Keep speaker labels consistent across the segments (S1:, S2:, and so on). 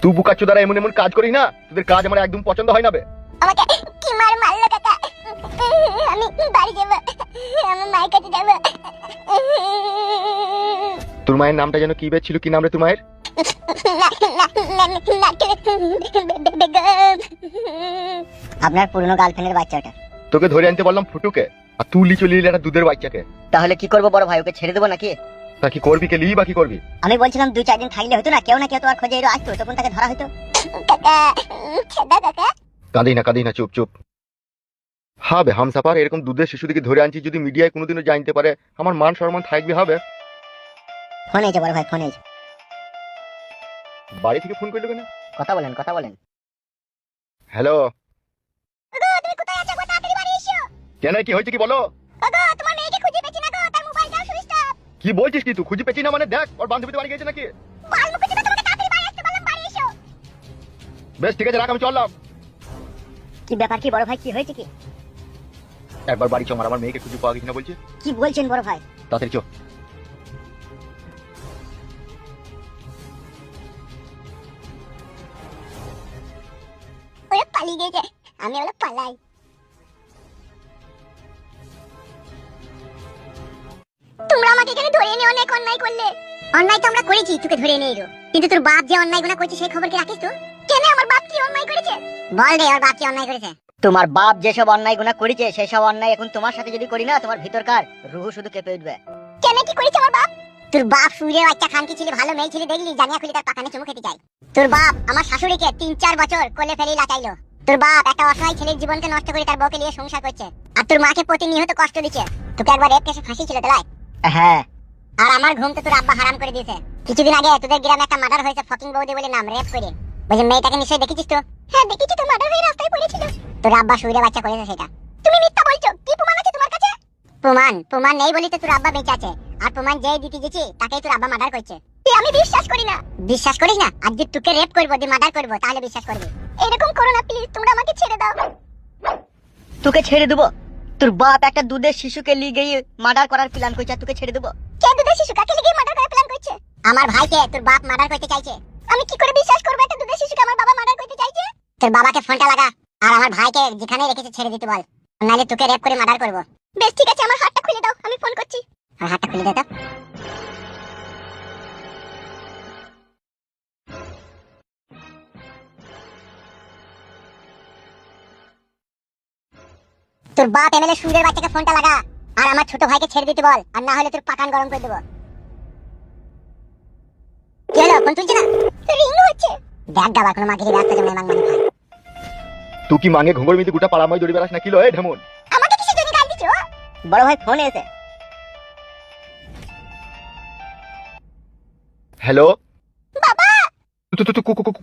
S1: তুই বুকাচ্চোদারা এমন এমন কাজ করিস না, তোদের কাজ আমার একদম পছন্দ হয় না বে।
S2: আমাকে কি মারলো কাকা? আমি বাড়ি যাব, আমার মায়ের কাছে যাব।
S1: তোর মায়ের নামটা যেন কি বে ছিল, কি নাম রে তোর মায়ের?
S3: আপনার পুরনো গার্লফ্রেন্ডের বাচ্চাটা।
S1: তোকে ধরে আনতে বললাম ফুটুকে, আর তুই লি চলে এলি একটা দুধের বাচ্চাকে।
S3: তাহলে কি করবো বড় ভাই, ওকে ছেড়ে দেবো নাকি?
S1: তা কি করবি, কে লিবি বা কি করবি?
S3: আমি বলছিলাম 2-4 দিন থাকলে হতো না, কেউ না কেউ তো আর খোঁজে এলো আসতো, তখন তাকে ধরা হতো।
S2: কাকা ছেদা কাকা,
S1: কাঁদি না, চুপ চুপ। হবে হামসাফার, এরকম দুধের শিশুদিকে ধরে আনছি, যদি মিডিয়ায় কোনোদিনও জানতে পারে আমার মান সম্মান থাকবে হবে।
S3: ফোন এসে বড় ভাই, ফোন এসে।
S1: বাড়ি থেকে ফোন করলো কেন?
S3: কথা বলেন।
S1: হ্যালো,
S2: ওগো তুমি কোথায় আছো? গো তাড়াতাড়ি বাড়ি এসো।
S1: কেন কি হয়েছে কি বলো?
S2: ওগো তোমার মেয়েকে খুঁজে পেছি না গো, তার মোবাইলটাও সুইচ অফ।
S1: কি বলছিস কি তুই? খুঁজে পেছি না মানে? দেখ ওর বান্ধবীদের বাড়ি গেছে নাকি।
S2: বালমুখী ছেলে, তোমাকে তাড়াতাড়ি বাড়ি আসতে বললাম, বাড়ি এসো।
S1: বেশ ঠিক আছে, রাখ, আমি চললাম।
S3: কি ব্যাপার কি বড় ভাই, কি হয়েছে কি?
S1: একবার বাড়ি চ, আমার মেয়েকে খুঁজে পাওয়া গেছে না বলছে।
S3: কি বলছেন বড় ভাই?
S1: তাড়াতাড়ি চো।
S2: ওরা পালিয়ে গেছে, আমি ওরা পালাই। তোমরা আমাকে এখানে ধরে এনে অনেক অন্যায় করলে। অন্যায় তো আমরা করেছি, তোকে ধরে এনে এলো, কিন্তু তোর বাপ যে অন্যায় গুণা করছে সেই খবর কি রাখিস তো? কেন আমার বাপ কি অন্যায় করেছে? বল রে, আমার বাপ কি অন্যায় করেছে?
S3: তোমার বাপ যেসব অন্যায় গুণা করেছে সেই সব অন্যায় এখন তোমার সাথে যদি করি না, তোমার ভিতরকার রুহ শুধু কেঁপে উঠবে।
S2: কেন কি করেছে আমার বাপ? তোর বাপ সুরে বাচ্চা খানকি ছিল, ভালো মেয়ে ছিল, দেখলি জানিয়া খুলি তার পাকানে চুমু খেতে চাই। তোর বাপ আমার শাশুড়িকে 3-4 বছর কোলে ফেলে লাচাইলো। তোর বাপ একটা অসহায় ছেলের জীবনকে নষ্ট করে তার বউকে নিয়ে সংসার করছে, আর তোর মাকে প্রতিনিয়ত কষ্ট দিচ্ছে। তোকে একবার রেপ কেসে ফাঁসি ছিল তোলাই।
S3: হ্যাঁ,
S2: আর আমার ঘুম তো তোর আব্বা হারাম করে দিয়েছে। কিছুদিন আগে তোদের গ্রামে একটা মার্ডার হয়েছে, ফকিং বৌদি বলে নাম, রেপ করে। বলছে মেয়েটাকে নিশ্চয়ই দেখেছিস তো? হ্যাঁ দেখেছি তো, মার্ডার হয়ে রাস্তায় পড়েছিল। তোর আব্বা সুরে বাচ্চা করেছে সেটা। তুমি মিথ্যা বলছো, কি প্রমাণ আছে তোমার কাছে? প্রমাণ নেই বলি তো তোর আব্বা বেঁচে আছে, আর প্রমাণ যেই দিতে গেছি তাকেই তোর আব্বা মার্ডার করছে। আমি বিশ্বাস করি না। বিশ্বাস করিস না? আজ যদি তোকে রেপ করবো, দিয়ে মার্ডার করবো, তাহলে বিশ্বাস করবি। এরকম করো না প্লিজ, তোমরা আমাকে ছেড়ে দাও।
S3: তোকে ছেড়ে দেবো? তোর বাপ একটা দুধের শিশুকে নিয়ে গিয়ে মার্ডার করার প্ল্যান করছে, আর তোকে ছেড়ে দেবো?
S2: কে দুধের শিশু? কাকে লিখে মার্ডার করার প্ল্যান করছে? আমার ভাইকে তোর বাপ মার্ডার করতে চাইছে। আমি কি করে বিশ্বাস করবো একটা দুধের শিশুকে আমার বাবা মার্ডার করতে চাইছে? তোর বাবাকে ফোনটা লাগা, আর আমার ভাইকে যেখানে রেখেছে ছেড়ে দিতে বল, নাহলে তোকে রেপ করে মার্ডার করবো। বেশ ঠিক আছে, আমার হাতটা খুলে দাও, আমি ফোন করছি। আর হাতটা খুলে দে তো। তোর বাপ এমএলএ সুরের বাচ্চাকে ফোনটা লাগা, আর আমার ছোট ভাইকে ছেড়ে দিতে বল, আর না হলে তোর পাকান গরম করে দেবো। কি হলো, ফোন তুলছে না? রিং হচ্ছে। দেখ গাবা, কোনো মাগিরি রাস্তা জমে মাং মানে ভাই।
S1: তুই কি মাঙে ঘুঙর মিতে গোটা পাড়াময় দড়ি বেড়াস না কিলো? এ ঢেমন,
S2: আমাকে কিসের জন্য গাল দিছো?
S3: বড় ভাই ফোন এসে।
S1: হ্যালো
S2: বাবা,
S1: তুই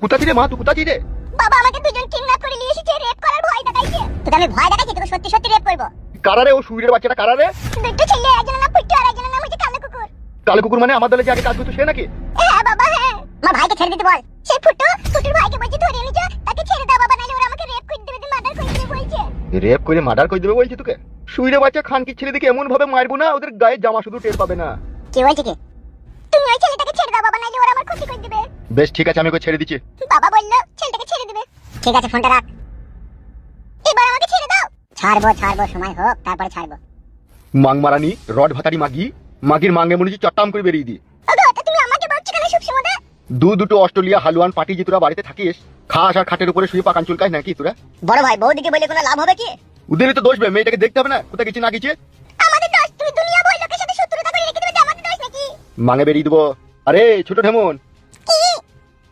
S1: কোথা ছিলে মা? তুই কোথা ছিলে?
S2: বাবা আমাকে দুজন কিডন্যাপ করে নিয়ে এসেছে, রেপ করার ভয় দেখাইছে। তোকে আমি ভয় দেখাইছি, তোকে সত্যি সত্যি রেপ করব।
S1: কারারে ও সুইরের বাচ্চাটা কারারে?
S2: দুটো ছেলে, একজনের নাম পুট্টু আর একজনের নাম হচ্ছে কালো কুকুর।
S1: কালো কুকুর মানে আমার দলে যে আগে কাজ করতো সে নাকি?
S2: হ্যাঁ বাবা হ্যাঁ। আমার ভাইকে ছেড়ে দিতে বল। সেই ফুটুর ভাইকে বলছি ধরে নিয়ে যা, তাকে ছেড়ে দাও বাবা, নাহলে ওরা আমাকে রেপ করে দেবে, মার্ডার করে দেবে বলছে।
S1: রেপ করে মার্ডার করে দেবে বলছি তোকে? সুইরে বাচ্চা খানকি ছেলে দিকে এমন ভাবে মারবো না, ওদের গায়ে জামা শুধু টের পাবে না।
S2: কি বলছে কি? তুমি ওই ছেলেটাকে ছেড়ে দাও বাবা, নাহলে ওরা আমার ক্ষতি করে দেবে।
S1: বেশ ঠিক আছে, আমি ওকে ছেড়ে দিচ্ছি।
S2: বাবা বললো ছেলেটাকে ছেড়ে দেবে। ঠিক আছে, ফোনটা রাখ। এবার আমাকে ছেড়ে দাও। ছাড়বো, সময় হোক তারপরে ছাড়বো।
S1: মাং মারানি রড ভাতারি মাগির মাঙ্গে মনে হচ্ছে চট্টাম করে বেরিয়ে দি।
S2: ওগো তা তুমি আমাকে বলছো কেন সবসময়?
S1: দুটো অস্ট্রেলিয়া হালুয়ান পাটি যে তোরা বাড়িতে থাকিস, খাস আর খাটের উপরে শুয়ে পাকান চুলকায় নাকি তোরা?
S3: বড় ভাই বৌদিকে বলে কোনো লাভ হবে কি?
S1: ওদেরই তো দোষ বে, মেয়েটাকে দেখতে হবে না কোথায় গেছে না গেছে?
S2: আমাদের দোষ? তুমি দুনিয়া বই লোকের সাথে শত্রুতা করে রেখে দেবে, যে আমাদের দোষ নাকি?
S1: মাঙে বেরিয়ে দেবো। আরে ছোট ঢেমন,
S2: কি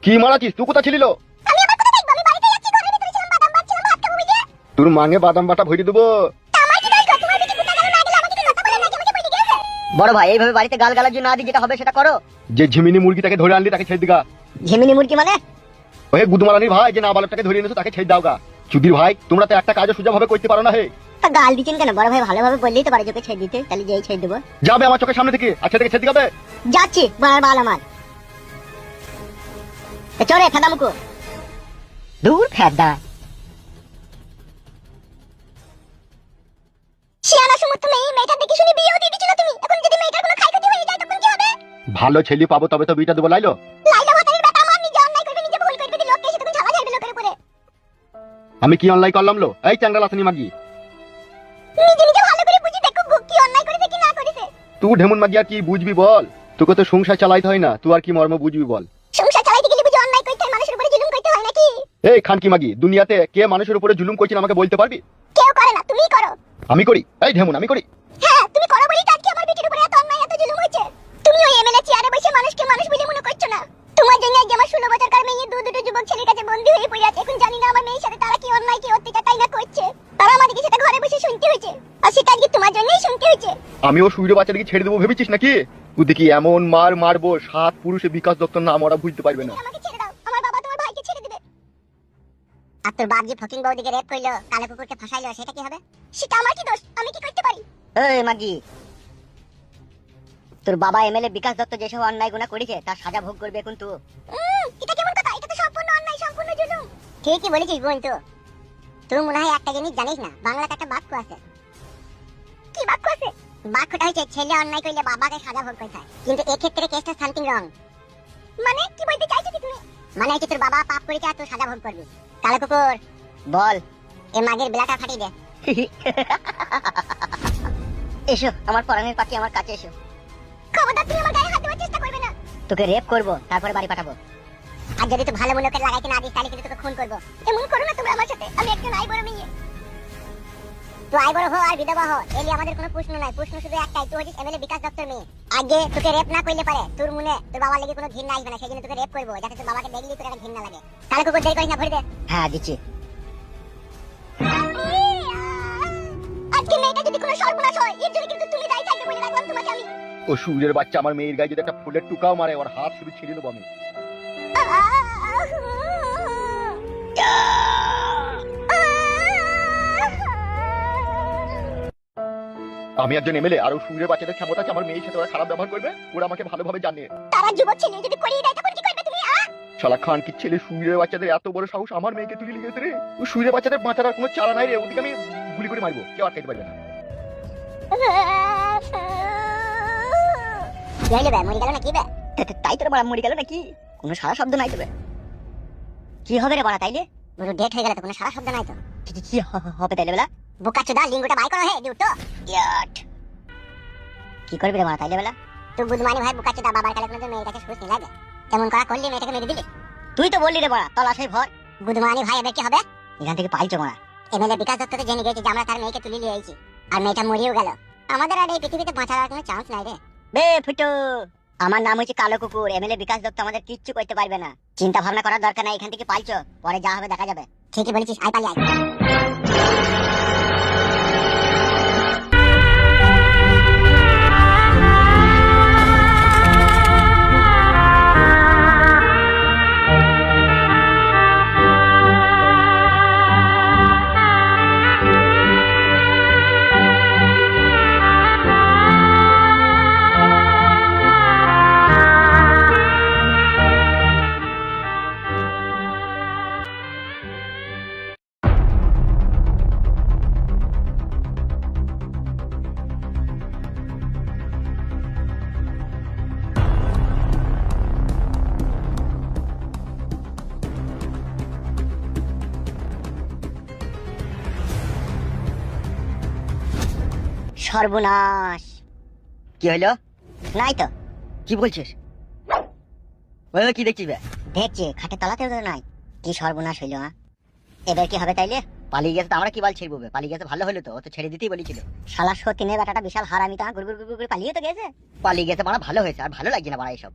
S1: কি মারাছিস? তুই কোথা ছিলিল?
S2: আমি আবার কোথায় দেখব? আমি বাড়িতে যাচ্ছি, ঘরের ভিতরে ছিলাম, বাদাম বাচ্ছিলাম, ভাত খাবো বুঝে।
S1: তোর মাঙে বাদাম বাটা ভরে দেবো।
S2: আমার কি দোষ গো? তোমার বিটি কোথা গেল না গেল আমাকে কি কথা বলে নাকি? আমাকে বলে গেছে।
S3: বড় ভাই এইভাবে বাড়িতে গালগালাজ না দিয়ে যেটা হবে সেটা করো।
S1: যে ঝিমিনি মুরগিটাকে ধরে আনলি তাকে ছেড়ে দিগা।
S3: ঝিমিনি মুরগি মানে?
S1: ওই গুদমারানির ভাই যে না বালকটাকে ধরে এনেছো তাকে ছেড়ে দাও গা। চুদির ভাই, তোমরা তো একটা কাজও সোজা ভাবে করতে পারো না হে।
S3: তা গাল দিচ্ছেন কেন? বড় ভাই ভালোভাবে বললেই তো পারে যোকে ছেড়ে দিতে, তাহলে যেই ছেড়ে দেবো।
S1: যাবে আমার চোখের সামনে থেকে, আর ছেড়ে ছেড়ে দিগাবে।
S3: যাচ্ছি, বড় বাল আমার। চলে ফেদা মুকু দূর ফেদা।
S2: শিয়ানা সমুদ্র মেয়ে, মেয়েটা দেখি শুনি বিয়েও দিয়ে দিছিল তুমি। এখন যদি মেয়েটার কোনো ক্ষয়ক্ষতি হয়ে যায় তখন কি হবে?
S1: ভালো ছেলে পাবো তবে তো বিটা দেবো। লাইলো
S2: লাইলা ভাতারের বেটা, আমার নিজে অন্যায় করবে, নিজে ভুল করবে,
S1: আমি কি অনলাইন করলাম লো? এই চ্যাংড়া লাথানি মাগি,
S2: নিজে নিজে ভালো করে বুঝি দেখো কি অন্যায় করেছে কি না করেছে।
S1: তুই ঢেমুন মাগি আর কি বুঝবি বল? তোকে তো সংসার চালাইতে হয় না, তুই আর কি মর্ম বুঝবি বল?
S2: সংসার চালাইতে গেলে বুঝি অন্যায় করতে হয়, মানুষের উপরে জুলুম করতে হয় নাকি?
S1: এই খানকি মাগি, দুনিয়াতে কে মানুষের উপরে জুলুম করছে আমাকে বলতে পারবি?
S2: কেউ করে না, তুমিই করো।
S1: আমি করি? এই ঢেমুন আমি করি?
S2: হ্যাঁ তুমি করো বলেই তো আজকে আমার বেটির উপরে এত অন্যায় এত জুলুম হয়েছে। তুমি ওই এমএলএ চেয়ারে বসে মানুষকে মানুষ বলে মনে করছো না। তোমার জন্য আজ আমার 16 বছরকার মেয়ে দুটো যুবক ছেলের কাছে বন্দী হয়ে পড়ে আছে। এখন জানি না আমার মেয়ের সাথে তারা কি অন্যায় কি অত্যাচার তাই না করছে। তারা আমাদেরকে সেটা ঘরে বসে শুনতে হয়েছে, আর সেটা আজকে তোমার জন্যই শুনতে হয়েছে।
S1: আমি ও সুইরে বাচ্চাটাকে ছেড়ে দেবো ভেবেছিস নাকি? তুই দেখি এমন মার মারবো, 7 পুরুষে বিকাশ দত্তর নাম ওরা বুঝতে পারবে না।
S2: আমাকে ছেড়ে দাও, আমার বাবা তোমার ভাইকে ছেড়ে দিবে। আর তোর বাপ যে ফকিং বউদিকে রেপ করলো, কালো কুকুরকে ফাঁসাইলো, সেটা কি হবে? সেটা আমার কি দোষ? আমি কি করতে পারি?
S3: এই মাগি, তোর বাবা এমএলএ বিকাশ দত্ত যেসব অন্যায় গুণা করেছে তার সাজা ভোগ করবে এখন তুই।
S2: এটা কেমন কথা? এটা তো সম্পূর্ণ অন্যায়, সম্পূর্ণ জুলুম। ঠিকই বলেছিস বোন। তুই মনে হয় একটা জিনিস জানিস না, বাংলাতে একটা বাক্য আছে। কি বাক্য আছে? বাক্যটা হচ্ছে ছেলে অন্যায় করলে বাবাকে সাজা ভোগ করতে হয়, কিন্তু এক্ষেত্রে কেসটা সামথিং রং। মানে কি বলতে চাইছিস তুমি? মানে হচ্ছে তোর বাবা পাপ করেছে আর তুই সাজা ভোগ করবি। কালো কুকুর
S3: বল।
S2: এ মাগের বেলাটা ফাটিয়ে দে।
S3: এসো আমার পরাণের পাখি, আমার কাছে এসো।
S2: খবরদার তুমি আমার গায়ে হাত দেওয়ার চেষ্টা করবে না।
S3: তোকে রেপ করব, তারপরে বাড়ি পাঠাবো।
S2: আর যদি তুই ভালো মনে করে লাগাইতে না দিস তাহলে কিন্তু তোকে খুন করবো। এমন করো না তোমরা আমার সাথে। আমি একজন আই বড় মেয়ে। তুই আই বড় হো আর বিধবা হো, এলি আমাদের কোনো প্রশ্ন নাই। প্রশ্ন শুধু একটাই, তুই হচ্ছিস এমএলএ বিকাশ দত্তর মেয়ে। আগে তোকে রেপ না করলে পারে তোর মনে তোর বাবার লাগি কোনো ঘৃণা আসবে না, সেই জন্য তোকে রেপ করবো যাতে তোর বাবাকে দেখলি তোর একটা ঘৃণা লাগে। কালো কুকুর দেরি করিস না, ভরে দে।
S3: হ্যাঁ দিচ্ছি।
S2: আজকে মেয়েটা যদি কোনো সর্বনাশ হয়, এর জন্য কিন্তু তুমি দায়ী থাকবে বলে রাখলাম তোমাকে আমি।
S1: ও সুরের বাচ্চা আমার মেয়ের গায়ে যদি একটা ফুলের টুকাও মারে, ওর হাত শুধু ছিঁড়ে দেবো আমি। আমি একজন এমএলএ, আর ও সুরের বাচ্চাদের ক্ষমতা আছে আমার মেয়ের সাথে ওরা খারাপ ব্যবহার করবে। ওরা আমাকে ভালোভাবে জানে।
S2: তারা যুবক ছেলে যদি করিয়ে দেয় তখন কি করবে তুমি?
S1: শালা খান কি ছেলে, সুরের বাচ্চাদের এত বড় সাহস আমার মেয়েকে তুলে লিখেছে রে। ও সুরের বাচ্চাদের বাঁচার আর কোনো চারা নাই রে, ওদিকে আমি গুলি করে মারবো, কেউ আটকাতে পারবে না।
S2: কি হইলো বে, মরে গেল নাকি বে?
S3: তাই তোর বাড়া মরে গেল নাকি? কোনো সারা শব্দ নাই তবে। কি হবে রে বাড়া তাইলে?
S2: পুরো ডেট হয়ে গেল তো, কোনো সারা শব্দ নাই তো।
S3: কি হবে তাইলে বেলা?
S2: বোকাচোদা, লিঙ্গটা বাই করো হে, ডিউটো।
S3: ইয়াট। কি করবি রে বাড়া তাইলে বেলা?
S2: তুই বুধমানি ভাই বোকাচোদা, বাবার কালে কোনো মেয়েটাকে সুস্থ লাগে। কেমন করা করলি, মেয়েটাকে মেরে দিলি।
S3: তুই তো বললি রে বাড়া তলাশাই ভর।
S2: বুধমানি ভাই এবার কি হবে?
S3: এখান থেকে পাইছো মারা।
S2: এমএলএ বিকাশ দত্ত তো জেনে গেছে যে আমরা তার মেয়েকে তুলে নিয়ে আইছি, আর মেয়েটা মরিও গেল। আমাদের আর এই পৃথিবীতে বাঁচার আর কোনো চান্স নাই রে।
S3: বে ফুটো, আমার নাম হচ্ছে কালো কুকুর। এমএলএ বিকাশ দত্ত আমাদের কিচ্ছু করতে পারবে না। চিন্তা ভাবনা করার দরকার নাই, এখান থেকে পাইছো, পরে যা হবে দেখা যাবে।
S2: ঠিকই বলেছিস, আই পালি আই।
S3: সর্বনাশ।
S4: কি হইলো?
S3: নাই তো।
S4: কি বলছিস? ওই কি দেখছিস বে?
S3: দেখছি খাটে তলাতেও তো নাই। কি সর্বনাশ হইলো? এবার কি হবে তাইলে?
S4: পালিয়ে গেছে তো আমরা কি বাল ছেড়বো বে? পালিয়ে গেছে ভালো হলো তো, ও তো ছেড়ে দিতেই বলেছিল।
S3: শালা সতীনের বেটাটা বিশাল হারামি, তা গুড় গুড় গুড় পালিয়ে তো গেছে।
S4: পালিয়ে গেছে মানে ভালো হয়েছে, আর ভালো লাগছে না বাড়া এইসব।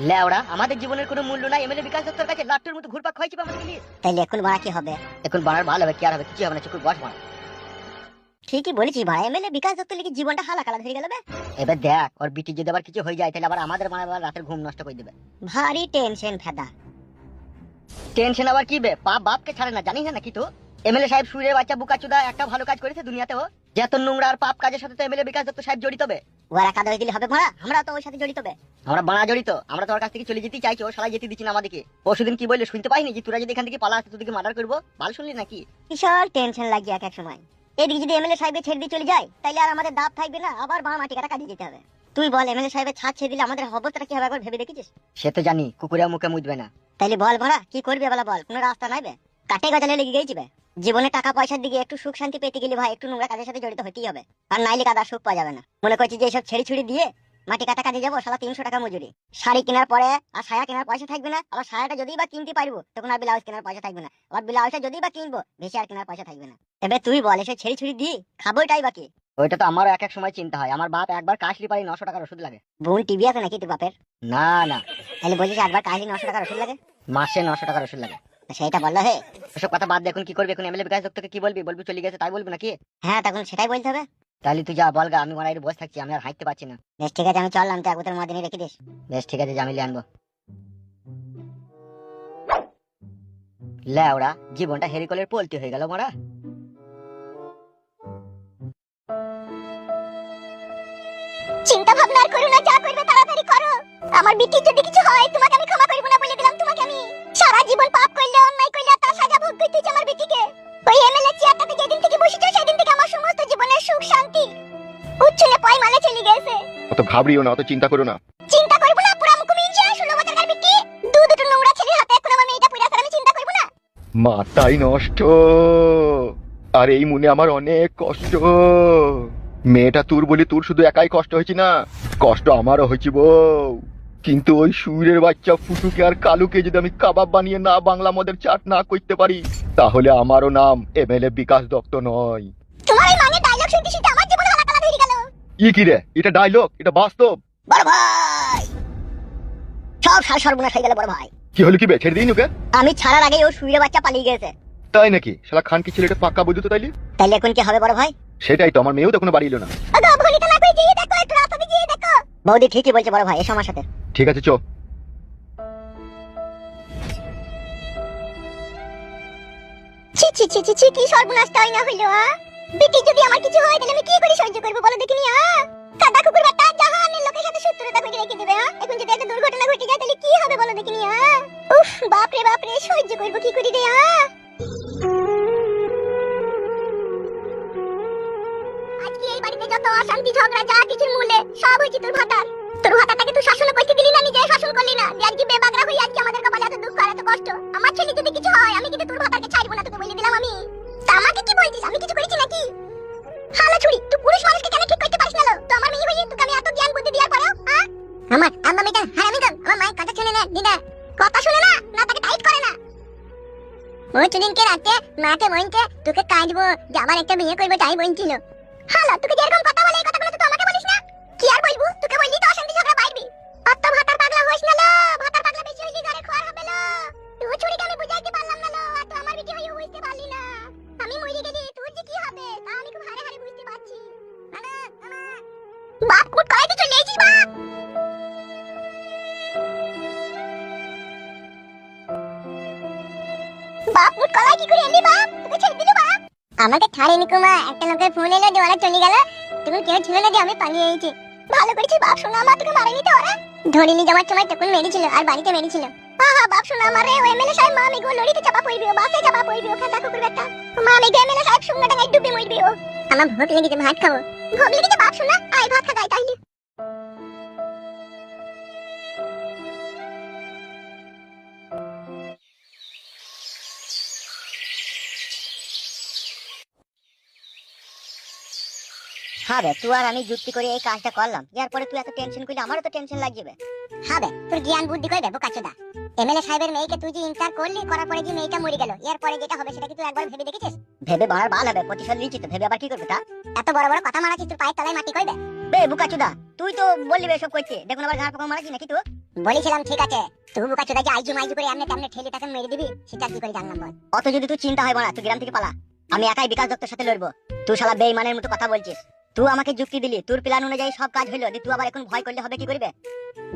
S4: লেওড়া, আমাদের জীবনের কোনো মূল্য নাই এমএলএ বিকাশ দত্তর কাছে লাট্টুর মতো ঘুরপাক খাইছি আমাদের গেলি।
S3: তাইলে এখন বাড়া কি হবে?
S4: এখন বাড়ার ভালো হবে, কি আর হবে? কিছু হবে না, চুকুর বস মারা।
S3: ঠিকই বলেছি ভাই, এমএলএ বিকাশ দত্ত লিখে জীবনটা হালা কালা ধরে গেল বে।
S4: এবার দেখ, ওর বিটি যদি আবার কিছু হয়ে যায় তাহলে আবার আমাদের মানে রাতের ঘুম নষ্ট করে দেবে।
S3: ভারী টেনশন ফেদা।
S4: টেনশন আবার কি বে? পাপ বাপকে ছাড়ে না, জানিস না নাকি তো? এমএলএ সাহেব সুরের বাচ্চা বুকাচুদা একটা ভালো কাজ করেছে দুনিয়াতেও। যত নোংরা আর পাপ কাজের সাথে তো এমএলএ বিকাশ দত্ত সাহেব জড়িত বে।
S3: ওরা কাদা হয়ে দিলে হবে ভাড়া, আমরা তো ওর সাথে জড়িত বে।
S4: আমরা বানা জড়িত, আমরা তোর কাছ থেকে চলে যেতে চাইছো, শালা যেতে দিচ্ছি না আমাদেরকে। পরশুদিন কি বললে শুনতে পাইনি যে তোরা যদি এখান থেকে পালা আসতে তোদেরকে মার্ডার করবো? ভালো শুনলি নাকি?
S3: বিশাল টেনশন লাগছে এক এক সময়। এদিকে যদি এমএলএ সাহেবের ছেড়ে দিয়ে চলে যায় তাইলে আর আমাদের দাব থাকবে না, আবার বাঁ মাটি কাটা কাটিয়ে যেতে হবে। তুই বল, এমএলএ সাহেবের ছাদ ছেড়ে দিলে আমাদের অবস্থাটা কি হবে একবার ভেবে দেখেছিস?
S4: সে তো জানি, কুকুরেও মুখে মুদবে না।
S3: তাইলে বল ভাড়া কি করবি বেলা, বল কোনো রাস্তা নাই বে? কাটে গজালে লেগে গেছি বে। জীবনে টাকা পয়সার দিকে একটু সুখ শান্তি পেতে গেলে ভাই একটু নোংরা কাজের সাথে জড়িত হতেই হবে, আর নাইলে কাদা সুখ পাওয়া যাবে না। মনে করছি যে এইসব ছেড়ে ছুড়ি দিয়ে মাটি কাটা কাজে যাবো, সালা 300 টাকা মজুরি, শাড়ি কেনার পরে আর সায়া কেনার পয়সা থাকবে না, আবার সায়াটা যদি বা কিনতে পারবো তখন আর ব্লাউজ কেনার পয়সা থাকবে না, আবার ব্লাউজটা যদি বা কিনবো বেশি আর কেনার পয়সা থাকবে না। এবার তুই বল এসে ছেড়ে ছুড়ি দিই খাবোটাই বাকি।
S4: ওইটা তো আমারও এক এক সময় চিন্তা হয়, আমার বাপ একবার কাশলি পারি 900 টাকার ওষুধ লাগে।
S3: বোন টিভি আছে নাকি তোর বাপের?
S4: না না,
S3: তাহলে বলছিস একবার কাহিনী 900 টাকার ওষুধ লাগে?
S4: মাসে 900 টাকার ওষুধ লাগে।
S3: তা সেইটা বললো হে।
S4: ওসব কথা বাদ দে, এখন কি করবি? এখন এমএলএ বিকাশ দত্তকে কি বলবি? বলবি চলে গেছে তাই বলবি নাকি?
S3: হ্যাঁ তখন সেটাই বলতে হবে।
S4: তাহলে তুই যা বলগা, আমি মারাই বসে থাকছি, আমি আর হাঁটতে পারছি না।
S3: বেশ ঠিক আছে আমি চললাম, তো এক বোতল মদ এনে রেখে দিস।
S4: বেশ ঠিক আছে, জামিলি আনবো। লে ওরা জীবনটা হেরিকলের পলটি হয়ে গেল মারা।
S2: চিন্তা ভাবনা আর করো না, যা করবে তাড়াতাড়ি করো। আমার বিটির যদি কিছু হয় তোমাকে আমি ক্ষমা করব না বলে দিলাম তোমাকে আমি। সারা জীবন পাপ করলে অন্যায় করলে আর তার সাজা ভোগ করতে হচ্ছে আমার বিটিকে। ওই এমএলএ চেয়ারটাতে যেদিন থেকে বসেছো সেদিন থেকে আমার সমস্ত জীবনের সুখ শান্তি উচ্ছলে পয়মালে চলে গেছে।
S1: অত ঘাবড়িও না, অত চিন্তা করো না।
S2: চিন্তা করব না, পুরা মুখ মিঞ্জে 16 বছরের বিটি দুটো নোংরা ছেলের হাতে এখন আমার মেয়েটা পুরা আমি চিন্তা করব না।
S1: মাথাই নষ্ট, আর এই মনে আমার অনেক কষ্ট। মেয়েটা তোর বলি তোর শুধু একাই কষ্ট হয়েছে না, কষ্ট আমারও হয়েছে বউ। কিন্তু ওই সুরের বাচ্চা ফুটুকে আর কালুকে যদি আমি কাবাব বানিয়ে না বাংলা মদের চাট না করতে পারি, তাহলে আমারও নাম এমএলএ বিকাশ দত্ত নয়।
S2: তোমার এই মানে ডায়লগ শুনতে শুনতে আমার জীবনে হালাকালা হয়ে গেল।
S1: কি রে, এটা ডায়লগ? এটা বাস্তব।
S3: বড় ভাই সব সার সর্বনাশ হয়ে গেল বড় ভাই।
S1: কি হলো? কি বে, ছেড়ে দিই ওকে?
S3: আমি ছাড়ার আগে ও শুয়ে বাচ্চা পালিয়ে গেছে।
S1: তাই নাকি? শালা খান কি ছেলেটা পাক্কা বুঝতো তো তাইলে?
S3: তাইলে এখন কি হবে বড় ভাই?
S1: সেটাই তো, আমার মেয়েও তো কোনো বাড়ি এলো না।
S2: আগো ভুলিতে না কই গিয়ে দেখো, একটু রাস্তাতে গিয়ে দেখো।
S3: বৌদি ঠিকই বলছে বড় ভাই, এসো আমার সাথে।
S1: ঠিক আছে, চো।
S2: ছি ছি ছি ছি ছি, কি সর্বনাশটা হয় না হইলো। বেটি যদি আমার কিছু হয় তাহলে আমি কি করে সহ্য করব বলো দেখিনি। কাদা কুকুর বেটা জাহানের লোকের সাথে শত্রুতা করে রেখে দিবে। এখন যদি একটা দুর্ঘটনা ঘটে যায় তাহলে কি হবে বলো দেখিনি। উফ বাপ রে সহ্য করব কি করি রে। আজকে এই বাড়িতে যত অশান্তি ঝগড়া যা কিছুর মূলে সব হয়েছে তোর ভাতার। তোর ভাতাটাকে তুই শাসন করতে দিলি না, নিজে শাসন করলি না। যে আজকে বেবাগরা হই আজকে আমাদের কপালে এত দুঃখ আর এত কষ্ট। আমার ছেলে যদি কিছু হয় আমি কিন্তু তোর ভাতাকে ছাড়বো না, তোকে বলে দিলাম আমি। তা আমাকে কি বলছিস? আমি কিছু করেছি নাকি? হালা ছুরি, তুই পুরুষ মানুষকে কেন ঠিক করতে পারিস না? তো আমার মেয়ে হইয়ে তোকে আমি এত জ্ঞান বুদ্ধি দেওয়ার পরেও আমার আম্মা মেয়েটা হারামি গো। আমার মায়ের কথা শুনে না দিদা, কথা শুনে না না তাকে টাইট করে না। ওই সেদিনকে রাতে মাকে বলছে তোকে কাঁদবো যে আমার একটা বিয়ে করবো তাই বলছিল। হালা তোকে যেরকম কথা বলে এই কথাগুলো তো আমাকে বলিস না। কি আর বলবো, তোকে বললি তো অশান্তি ঝগড়া বাড়বি। অত ভাতার পাগলা হইস না লো, ভাতার পাগলা বেশি হইলে ঘরে খোয়ার হবে লো। তুই ছুরিকে আমি বুঝাইতে পারলাম না লো, আর তো আমার বিটি হইও বুঝতে পারলি না। আমি মরে গেলে তোর যে কি হবে তা আমি খুব হারে হারে বুঝতে পারছি। বাপ কুট করাইতে চলে এসেছিস বাপ। বাপ মুট কলাই কি করে এলি বাপ? তোকে ছেড়ে দিল বাপ? আমাকে ছাড়েনি কুমা, একটা লোকের ফোন এলো যে ওরা চলে গেল। তুমি কেউ ছিল না যে আমি পালিয়ে এসেছি। ভালো করেছিস বাপ, শোনা আমার তোকে মারেনি তো ওরা। ধরিনি যাওয়ার সময় তখন মেরেছিল আর বাড়িতে মেরেছিল। হ্যাঁ বাপ শোনা আমার রে, ও এমএলএ সাহেব মা মেঘো লড়িতে চাপা পড়বি, ও বাসে চাপা পড়বি, ও খাতা কুকুর বেটা মা মেঘো এমএলএ সাহেব সঙ্গে ডাঙায় ডুবে মরবি ও। আমার ভোগ লেগেছে, ভাত খাবো। ভোগ লেগেছে বাপ শোনা, আয় ভাত খা গাই তাইলে।
S3: হ্যাঁ বে, তুই আর আমি যুক্তি করে এই কাজটা করলাম, এরপরে তুই এত টেনশন করলে আমারও তো টেনশন লাগবে।
S2: হ্যাঁ বে, তোর জ্ঞান বুদ্ধি কই বে বোকাচোদা। এমএলএ সাহেবের মেয়েকে তুই যে ইনকার করলি, করার পরে যে মেয়েটা মরে গেল, এরপরে যেটা হবে সেটা কি তুই একবার ভেবে দেখেছিস?
S3: ভেবে বাড়ার বাল হবে, প্রতিশোধ নিচ্ছি তো, ভেবে আবার কি করবে তা?
S2: এত বড় বড় কথা মারাছিস, তোর পায়ের তলায় মাটি কই বে?
S3: বে বুকাচুদা, তুই তো বললি বে সব করছিস, দেখুন আবার ঘাড় পোকা মারাছিস নাকি তুই?
S2: বলেছিলাম ঠিক আছে, তুই বোকাচোদা যে আইজু মাইজু করে এমনি তেমনি ঠেলে তাকে মেরে দিবি, সেটা কি করে জানলাম বল?
S3: অত যদি তুই চিন্তা হয় না, তুই গ্রাম থেকে পালা, আমি একাই বিকাশ দত্তের সাথে লড়বো। তুই শালা বেঈমানের মতো কথা বলছিস। তুই আমাকে যুক্তি দিলি, তোর প্ল্যান অনুযায়ী সব কাজ হইলো, তুই আবার এখন ভয় করলে হবে কি করবে?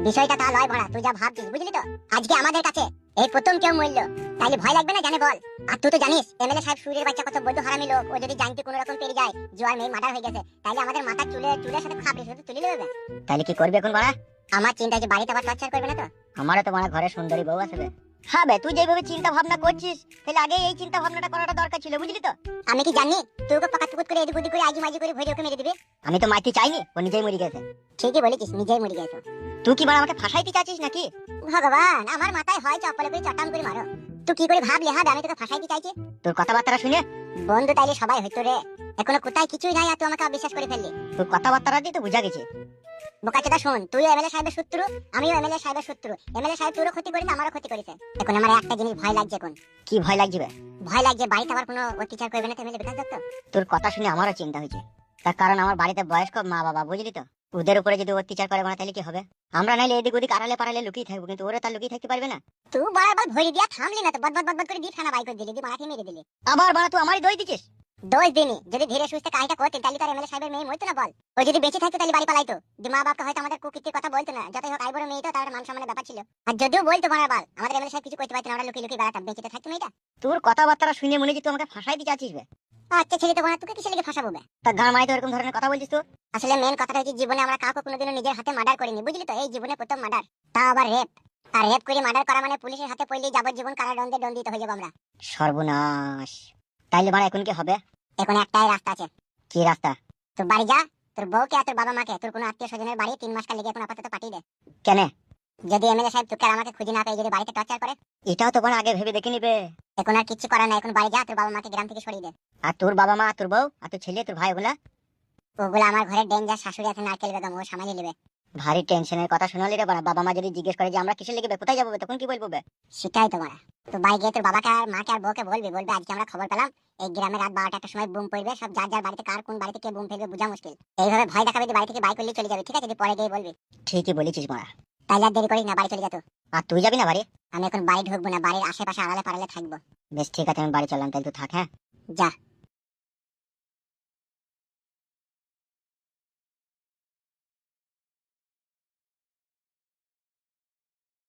S2: বিষয়টা তা লয় ভরা, তুই যা ভাবছিস বুঝলি তো। আজকে আমাদের কাছে এই প্রথম কেউ মরলো, তাইলে ভয় লাগবে না জানে বল? আর তুই তো জানিস এমএলএ সাহেব সুরের বাচ্চা কত বড় হারামি লোক। ও যদি জানতে কোনো রকম পেরে যায় জোয়ার মেয়ে মার্ডার হয়ে গেছে, তাইলে আমাদের মাথা চুলের সাথে খাবড়ে শুধু তুলে নেবে।
S3: তাহলে কি করবে এখন বাড়া?
S2: আমার চিন্তা যে বাড়িতে আবার টর্চার করবে না তো।
S3: আমারও তো বাড়া ঘরে সুন্দরী বউ আছে বে। হ্যাঁ বে, তুই যেভাবে চিন্তা ভাবনা করছিস তাহলে আগে এই চিন্তা ভাবনাটা করাটা দরকার ছিল, বুঝলি তো?
S2: আমি কি জানি তুই ওকে পাকাতুকুত করে এদিক ওদিক করে আজি মাজি করে ভরে ওকে মেরে দিবি?
S3: আমি তো মারতে চাইনি, ও নিজেই মরে গেছে।
S2: ঠিকই বলেছিস, নিজেই মরে গেছো।
S3: তুই কি মানে আমাকে ফাঁসাইতে চাচ্ছিস নাকি?
S2: ভগবান, আমার মাথায় হয় চপ্পলে করে চটাম করে মারো। তুই কি করে ভাবলে হ্যাঁ আমি তোকে ফাঁসাইতে চাইছি?
S3: তোর কথাবার্তা শুনে
S2: বন্ধু তাইলে সবাই হইতো রে, এখনো কোথায় কিছুই নাই আর তুই আমাকে অবিশ্বাস করে ফেললি।
S3: তোর কথাবার্তা দিয়ে তো বুঝা গেছে।
S2: বোকাচোদা শোন, তুই এমএলএ সাহেবের শত্রু, আমিও এমএলএ সাহেবের শত্রু। এমএলএ সাহেব তোরও ক্ষতি করেছে, আমারও ক্ষতি করেছে। এখন আমার একটা জিনিস ভয় লাগছে। এখন
S3: কি ভয় লাগছে বে?
S2: ভয় লাগছে বাড়িতে আবার কোনো অত্যাচার করবে না তো এমএলএ বিকাশ দত্ত।
S3: তোর কথা শুনে আমারও চিন্তা হয়েছে। তার কারণ আমার বাড়িতে বয়স্ক মা বাবা, বুঝলি তো? ওদের উপরে যদি অত্যাচার করে মানে তাহলে কি হবে? আমরা নাইলে এদিক ওদিক আড়ালে পাড়ালে লুকিয়ে থাকবো, কিন্তু ওরা তার লুকিয়ে থাকতে পারবে না।
S2: তুই বারবার ভরি দিয়া থামলি না তো, বদবদ বদবদ করে দিয়ে ফেনা বাই করে দিলি, দিয়ে মারাঠি মেরে দিলি।
S3: আবার বাড়া তুই আমারই দই দিছিস।
S2: দোষ দিনি, যদি ধীরে সুস্থে কাজটা করতেন তাহলে তার এমএলএ সাহেবের মেয়ে মরতো না বল? ও যদি বেঁচে থাকতো তাহলে বাড়ি পালাইতো, যে মা বাপকে হয়তো আমাদের কুকীর্তির কথা বলতো না। যতই হোক আইবড় মেয়ে তো, তার মান সম্মানের ব্যাপার ছিল। আর যদিও বলতো বারবার, আমাদের এমএলএ সাহেব কিছু করতে পারতো না, আমরা লুকিয়ে লুকিয়ে বেড়াতাম, বেঁচে থাকতো মেয়েটা।
S3: তোর কথাবার্তা শুনে মনে হচ্ছে তুই আমাকে ফাঁসাইতে চাচ্ছিস বে।
S2: আচ্ছা ছেলে তো বোনা, তোকে কিসে লেগে ফাঁসাবো বে?
S3: তা গান মারাই তো এরকম ধরনের কথা বলছিস তো?
S2: আসলে মেন কথাটা হচ্ছে জীবনে আমরা কাউকে কোনোদিনও নিজের হাতে মার্ডার করিনি, বুঝলি তো? এই জীবনে প্রথম মার্ডার, তা আবার রেপ। আর রেপ করে মার্ডার করা মানে পুলিশের হাতে পড়লেই যাবজ্জীবন কারাদণ্ডে দণ্ডিত হয়ে যাবো আমরা।
S3: সর্বনাশ। তাইলে বাড়া এখন কি হবে?
S2: এখন একটাই রাস্তা আছে।
S3: কি রাস্তা?
S2: তোর বাড়ি যা, তোর বউকে আর তোর বাবা মাকে তোর কোনো আত্মীয় স্বজনের বাড়ি 3 মাস কাল লেগে এখন আপাতত পাঠিয়ে দে।
S3: কেন?
S2: যদি এমএলএ সাহেব তোকে আর আমাকে খুঁজে না পেয়ে যদি বাড়িতে টর্চার করে,
S3: এটাও তো বাড়া আগে ভেবে দেখে নিবে।
S2: এখন আর কিচ্ছু করার নাই। এখন বাড়ি যা, তোর বাবা মাকে গ্রাম থেকে সরিয়ে দে।
S3: আর তোর বাবা মা, তোর বউ, আর তোর ছেলে, তোর ভাই, ওগুলা?
S2: ওগুলো আমার ঘরের ডেঞ্জার শাশুড়ি আছে নারকেল বেগম, ও সামাল নেবে।
S3: ভারী টেনশনের কথা শোনালি রে বাড়া। বাবা মা যদি জিজ্ঞেস করে যে আমরা কিসের লেগে বে, কোথায় যাবো বে, তখন কি বলবো বে?
S2: সেটাই তোমার। তো বাড়ি গিয়ে তোর বাবাকে আর মাকে আর বউকে বলবি, বলবি আজকে আমরা খবর পেলাম এই গ্রামে রাত 12টা একটা সময় বুম পড়বে, সব যার যার বাড়িতে কার কোন বাড়িতে কে বুম ফেলবে বোঝা মুশকিল। এইভাবে ভয় দেখাবে যে বাড়ি থেকে বাই করলে চলে যাবে, ঠিক আছে? যদি পরে গিয়ে বলবি।
S3: ঠিকই বলেছিস মারা।
S2: তাইলে আর দেরি করিস না, বাড়ি চলে যা তো।
S3: আর তুই যাবি না বাড়ি?
S2: আমি এখন বাড়ি ঢুকবো না, বাড়ির আশেপাশে আড়ালে পাড়ালে থাকবো।
S3: বেশ ঠিক আছে, আমি বাড়ি চললাম, তাহলে তুই থাক। হ্যাঁ
S2: যা।